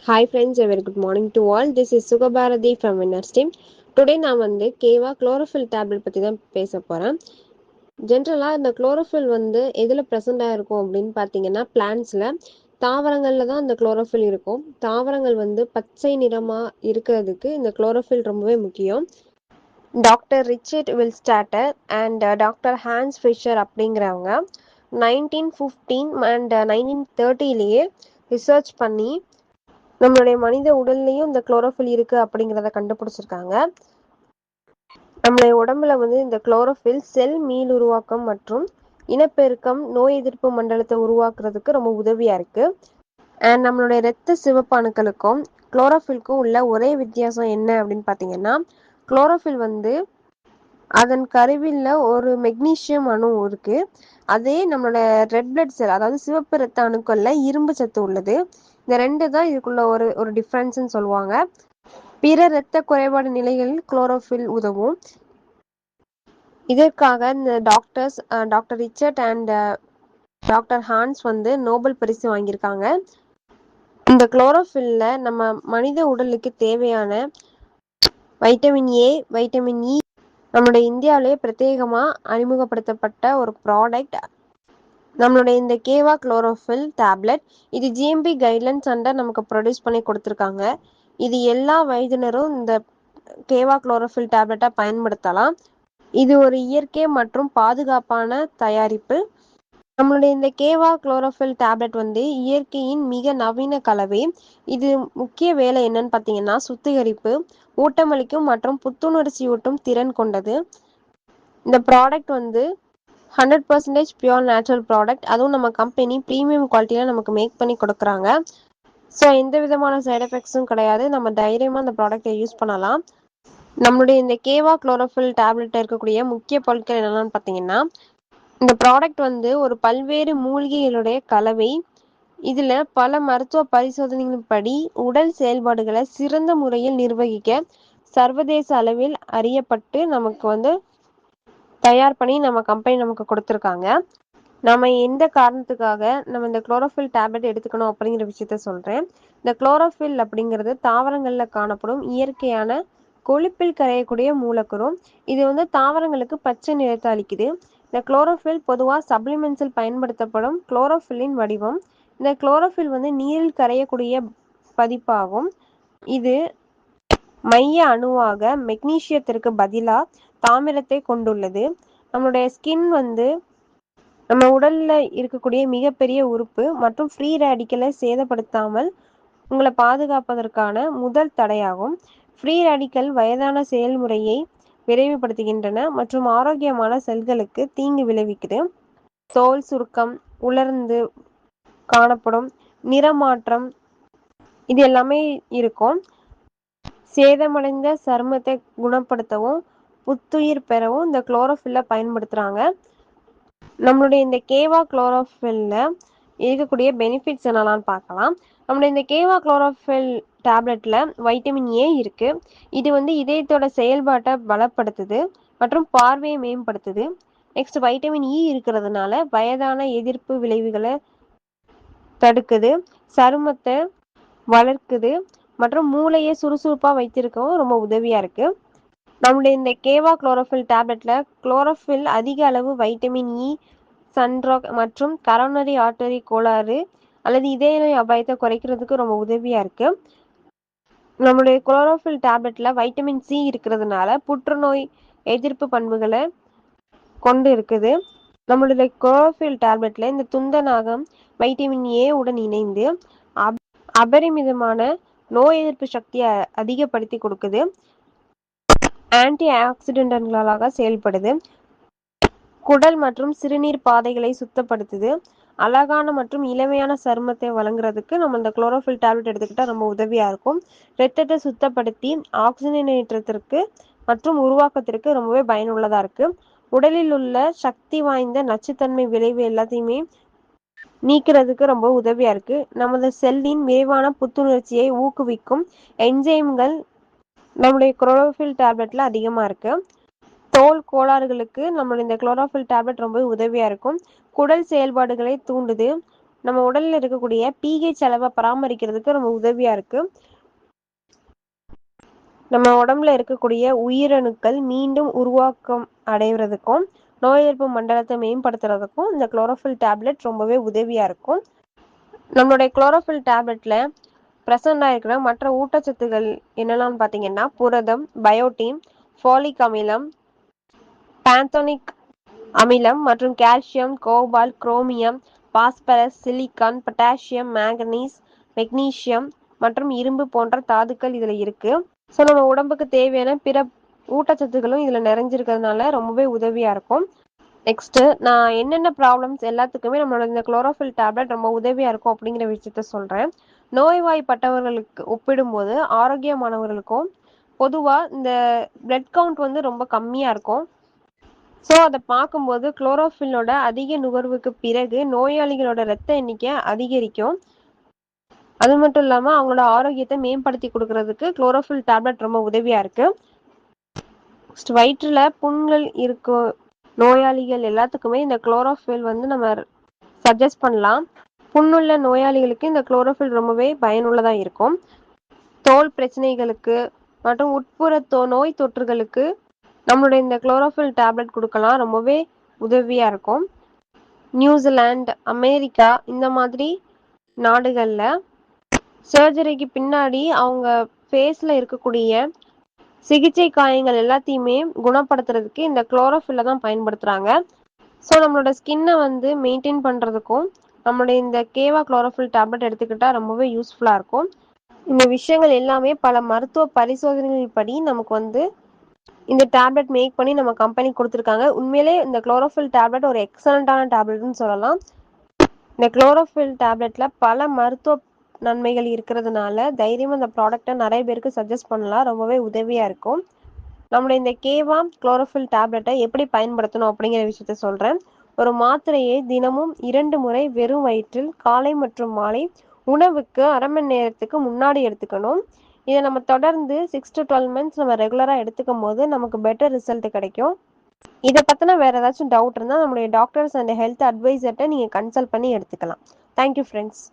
Hi friends, a very good morning to all. This is Sugabharati from Winners Team. Today நான் கேவா chlorophyll tablet பற்றி தான் பேச போகிறேன். ஜென்ரலாக இந்த குளோரோஃபில் எதில் ப்ரெசென்ட் ஆகிருக்கும் அப்படின்னு பார்த்தீங்கன்னா பிளான்ட்ஸில் தாவரங்களில் தான் இந்த குளோரோஃபில் இருக்கும். தாவரங்கள் பச்சை நிறமாக இருக்கிறதுக்கு இந்த குளோரோஃபில் ரொம்பவே முக்கியம். Doctor Richard Willstatter and doctor Hans Fischer அப்படிங்கிறவங்க 1915 அண்ட் 1930லேயே ரிசர்ச் பண்ணி நம்மளுடைய மனித உடல்லையும் இந்த குளோரோஃபில் இருக்கு அப்படிங்கிறத கண்டுபிடிச்சிருக்காங்க. நம்மளுடைய உடம்புல இந்த குளோரோஃபில் செல் மீள் உருவாக்கம் மற்றும் இனப்பெருக்கம், நோய் எதிர்ப்பு மண்டலத்தை உருவாக்குறதுக்கு ரொம்ப உதவியா இருக்கு. அண்ட் நம்மளுடைய இரத்த சிவப்பணுக்களுக்கும் குளோரோஃபில்க்கும் உள்ள ஒரே வித்தியாசம் என்ன அப்படின்னு பார்த்தீங்கன்னா, குளோரோஃபில் அதன் கருவில்ல ஒரு மெக்னீசியம் அணு இருக்கு. அதே நம்மளோட ரெட் பிளட் செல், அதாவது சிவப்பு இரத்த அணுக்கள்ல இரும்பு சத்து உள்ளது. இந்த ரெண்டு தான் இதுக்குள்ள ஒரு டிஃப்ரென்ஸ்ன்னு சொல்லுவாங்க. பிற இரத்த குறைபாடு நிலைகளில் குளோரோஃபில் உதவும். இதற்காக இந்த doctor Richard and doctor Hans Nobel பரிசு வாங்கியிருக்காங்க. இந்த குளோரோஃபில்ல நம்ம மனித உடலுக்கு தேவையான வைட்டமின் ஏ, வைட்டமின் இ நம்மளுடைய இந்தியாவிலேயே பிரத்யேகமாக அறிமுகப்படுத்தப்பட்ட ஒரு ப்ராடக்ட் நம்மளுடைய இந்த கேவா குளோரோஃபில் டேப்லெட். இது ஜிஎம்பி கைட்லைன்ஸ் அண்டர் நமக்கு ப்ரொடியூஸ் பண்ணி கொடுத்துருக்காங்க. இது எல்லா வயதினரும் இந்த கேவா குளோரோஃபில் டேப்லெட்டை பயன்படுத்தலாம். இது ஒரு இயற்கை மற்றும் பாதுகாப்பான தயாரிப்பு. நம்மளுடைய இந்த கேவா குளோரோஃபில் டேப்லெட் இயற்கையின் மிக நவீன கலவை. இது முக்கிய வேலை என்னன்னு பார்த்தீங்கன்னா, சுத்திகரிப்பு, ஊட்டமளிக்கும் மற்றும் புத்துணர்ச்சியூட்டும் திறன் கொண்டது. இந்த ப்ராடக்ட் 100% பியூர் நேச்சுரல் ப்ராடக்ட். அதுவும் நம்ம கம்பெனி ப்ரீமியம் குவாலிட்டியில் நமக்கு மேக் பண்ணி கொடுக்குறாங்க. ஸோ எந்த விதமான சைட் எஃபெக்ட்ஸும் கிடையாது. நம்ம தைரியமாக அந்த ப்ராடக்டை யூஸ் பண்ணலாம். நம்மளுடைய இந்த கேவா குளோரோஃபில் டேப்லெட்டில் இருக்கக்கூடிய முக்கிய பொருட்கள் என்னென்னு பார்த்தீங்கன்னா, இந்த ப்ராடக்ட் ஒரு பல்வேறு மூலிகைகளுடைய கலவை. இதில் பல மருத்துவ பரிசோதனைகளின்படி உடல் செயல்பாடுகளை சிறந்த முறையில் நிர்வகிக்க சர்வதேச அளவில் அறியப்பட்டு நமக்கு தயார் பண்ணி நம்ம கம்பெனி நமக்கு கொடுத்துருக்காங்க. நம்ம எந்த காரணத்துக்காக நம்ம இந்த குளோரோஃபில் டேப்லெட் எடுத்துக்கணும் அப்படிங்கிற விஷயத்த சொல்கிறேன். இந்த குளோரோஃபில் அப்படிங்கிறது தாவரங்களில் காணப்படும் இயற்கையான கொழுப்பில் கரையக்கூடிய மூலக்கூறு. இது தாவரங்களுக்கு பச்சை நிறத்தை அளிக்குது. இந்த குளோரோஃபில் பொதுவாக சப்ளிமெண்ட்ஸில் பயன்படுத்தப்படும் குளோரோஃபில்லின் வடிவம். இந்த குளோரோஃபில் நீரில் கரையக்கூடிய பதிப்பாகும். இது மைய அணுவாக மெக்னீசியத்திற்கு பதிலாக தாமிரத்தை கொண்டுள்ளது. நம்மளுடைய ஸ்கின் நம்ம உடல்ல இருக்கக்கூடிய மிகப்பெரிய உறுப்பு மற்றும் ஃப்ரீ ரேடிக்கலை சேதப்படுத்தாமல் உங்களை பாதுகாப்பதற்கான முதல் தடையாகும். ஃப்ரீ ரேடிக்கல் வயதான செயல்முறையை விரைவுபடுத்துகின்றன மற்றும் ஆரோக்கியமான செல்களுக்கு தீங்கு விளைவிக்குது. தோல் சுருக்கம், உலர்ந்து காணப்படும் நிறமாற்றம், இது எல்லாமே இருக்கும். சேதமடைந்த சருமத்தை குணப்படுத்தவும் புத்துயிர் பெறவும் இந்த குளோரோஃபில்லை பயன்படுத்துகிறாங்க. நம்மளுடைய இந்த கேவா குளோரோஃபில்ல இருக்கக்கூடிய பெனிஃபிட்ஸ் என்னெல்லாம் பார்க்கலாம். நம்மளுடைய இந்த கேவா குளோரோஃபில் டேப்லெட்ல வைட்டமின் ஏ இருக்கு. இது இதயத்தோட செயல்பாட்டை பலப்படுத்துது மற்றும் பார்வையை மேம்படுத்துது. நெக்ஸ்ட் வைட்டமின் இ இருக்கிறதுனால வயதான எதிர்ப்பு விளைவுகளை தடுக்குது, சருமத்தை வளர்க்குது மற்றும் மூளையை சுறுசுறுப்பாக வைத்திருக்கவும் ரொம்ப உதவியாக இருக்குது. நம்மளுடைய இந்த கேவா குளோரோஃபில் டேப்லெட்ல குளோரோஃபில் அதிக அளவு வைட்டமின் இ, சன்ராக் மற்றும் கரோனரி ஆர்டரி கோளாறு அல்லது இதய நோய் அபாயத்தை குறைக்கிறதுக்கு ரொம்ப உதவியாக இருக்குது. நம்மளுடைய குளோரோஃபில் டேப்லெட்ல வைட்டமின் சி இருக்கிறதுனால புற்றுநோய் எதிர்ப்பு பண்புகளை கொண்டு இருக்குது. நம்மளுடைய குளோரோஃபில் டேப்லெட்ல இந்த துந்தநாகம் வைட்டமின் ஏ உடன் இணைந்து அபரிமிதமான நோய் எதிர்ப்பு சக்தியை அதிகப்படுத்தி கொடுக்குது. ஆன்டி ஆக்சிடென்ட்களாக செயல்படுது. குடல் மற்றும் சிறுநீர் பாதைகளை சுத்தப்படுத்துது. அழகான மற்றும் இளமையான சருமத்தை வழங்குறதுக்கு நம்ம இந்த குளோரோஃபில் டேப்லெட் எடுத்துக்கிட்டால் ரொம்ப உதவியாக இருக்கும். இரத்தத்தை சுத்தப்படுத்தி ஆக்சிஜனேற்றத்திற்கு மற்றும் உருவாக்கத்திற்கு ரொம்பவே பயனுள்ளதாக இருக்குது. உடலில் உள்ள சக்தி வாய்ந்த நச்சுத்தன்மை விளைவு எல்லாத்தையுமே நீக்கிறதுக்கு ரொம்ப உதவியாக இருக்குது. நமது செல்லின் விரைவான புத்துணர்ச்சியை ஊக்குவிக்கும் என்சைம்கள் நம்மளுடைய குளோரோஃபில் டேப்லெட்ல அதிகமாக இருக்கு. தோல் கோளாறுகளுக்கு நம்மளுடைய இந்த குளோரோஃபில் டேப்லெட் ரொம்ப உதவியாக இருக்கும். குடல் செயல்பாடுகளை தூண்டுது. நம்ம உடல்ல இருக்கக்கூடிய pH அளவை பராமரிக்கிறதுக்கு ரொம்ப உதவியா இருக்கு. நம்ம உடம்புல இருக்கக்கூடிய உயிரணுக்கள் மீண்டும் உருவாக்கம் அடைகிறதுக்கும் நோய் எதிர்ப்பு மண்டலத்தை மேம்படுத்துறதுக்கும் இந்த குளோரோஃபில் டேப்லெட் ரொம்பவே உதவியா இருக்கும். நம்மளுடைய குளோரோஃபில் டேப்லெட்ல பிரசன்ட் ஆயிருக்கிற மற்ற ஊட்டச்சத்துக்கள் என்னெல்லாம் பார்த்தீங்கன்னா புரதம், பயோட்டின், ஃபோலிக் அமிலம், பாந்தோனிக் அமிலம் மற்றும் calcium, cobalt, chromium, phosphorus, silicon, potassium, manganese, magnesium மற்றும் இரும்பு போன்ற தாதுக்கள் இதுல இருக்கு. ஸோ நம்ம உடம்புக்கு தேவையான பிற ஊட்டச்சத்துக்களும் இதுல நிறைஞ்சிருக்கிறதுனால ரொம்பவே உதவியா இருக்கும். நெக்ஸ்ட் நான் என்னென்ன ப்ராப்ளம்ஸ் எல்லாத்துக்குமே நம்மளோட இந்த குளோரோஃபில் டேப்லெட் ரொம்ப உதவியா இருக்கும் அப்படிங்கிற விஷயத்த சொல்றேன். நோய்வாய்ப்பட்டவர்களுக்கு ஒப்பிடும்போது ஆரோக்கியமானவர்களுக்கும் பொதுவா இந்த பிளட் கவுண்ட் வந்து ரொம்ப கம்மியா இருக்கும். ஸோ அதை பார்க்கும்போது குளோரோஃபில்லோட அதிக நுகர்வுக்கு பிறகு நோயாளிகளோட ரத்த எண்ணிக்கை அதிகரிக்கும். அது மட்டும் இல்லாம அவங்களோட ஆரோக்கியத்தை மேம்படுத்தி கொடுக்கறதுக்கு குளோரோஃபில் டேப்லெட் ரொம்ப உதவியா இருக்கு. வயிற்றுல புண்கள் இருக்கும் நோயாளிகள் எல்லாத்துக்குமே இந்த குளோரோஃபில் வந்து நம்ம சஜஸ்ட் பண்ணலாம். புண்ணுள்ள நோயாளிகளுக்கு இந்த குளோரோஃபில் ரொம்பவே பயனுள்ளதா இருக்கும். தோல் பிரச்சனைகளுக்கு மற்றும் உட்புற நோய் தொற்றுகளுக்கு நம்மளுடைய இந்த குளோரோஃபில் டேப்லெட் கொடுக்கலாம், ரொம்பவே உதவியா இருக்கும். நியூசிலாந்து, அமெரிக்கா இந்த மாதிரி நாடுகள்ல சர்ஜரிக்கு பின்னாடி அவங்க ஃபேஸ்ல இருக்கக்கூடிய சிகிச்சை காயங்கள் எல்லாத்தையுமே குணப்படுத்துறதுக்கு இந்த குளோரோஃபில்லை தான் பயன்படுத்துறாங்க. ஸோ நம்மளோட ஸ்கின்னை வந்து மெயின்டைன் பண்றதுக்கும் நம்மளுடைய இந்த கேவா குளோரோஃபில் டேப்லெட் எடுத்துக்கிட்டா ரொம்பவே யூஸ்ஃபுல்லா இருக்கும். இந்த விஷயங்கள் எல்லாமே பல மருத்துவ பரிசோதனைகள் படி நமக்கு வந்து இந்த டேப்லெட் மேக் பண்ணி நம்ம கம்பெனி கொடுத்துருக்காங்க. உண்மையிலே இந்த குளோரோஃபில் டேப்லெட் ஒரு எக்ஸலண்டான டேப்லெட்னு சொல்லலாம். இந்த குளோரோஃபில் டேப்லெட்ல பல மருத்துவ நன்மைகள் இருக்கிறதுனால தைரியமா இந்த ப்ராடக்டை நிறைய பேருக்கு சஜஸ்ட் பண்ணலாம், ரொம்பவே உதவியா இருக்கும். நம்மளுடைய இந்த கேவா குளோரோஃபில் டேப்லெட்டை எப்படி பயன்படுத்தணும் அப்படிங்கிற விஷயத்த சொல்றேன். ஒரு மாத்திரையை தினமும் 2 முறை வெறும் வயிற்றில் காலை மற்றும் மாலை உணவுக்கு அரை மணி நேரத்துக்கு முன்னாடி எடுத்துக்கணும். இதை நம்ம தொடர்ந்து 6 to 12 months நம்ம ரெகுலராக எடுத்துக்கும் போது நமக்கு பெட்டர் ரிசல்ட் கிடைக்கும். இதை பற்றின வேற ஏதாச்சும் டவுட் இருந்தால் நம்மளுடைய டாக்டர்ஸ் அண்ட் ஹெல்த் அட்வைசர்கிட்ட நீங்கள் கன்சல்ட் பண்ணி எடுத்துக்கலாம். Thank you friends.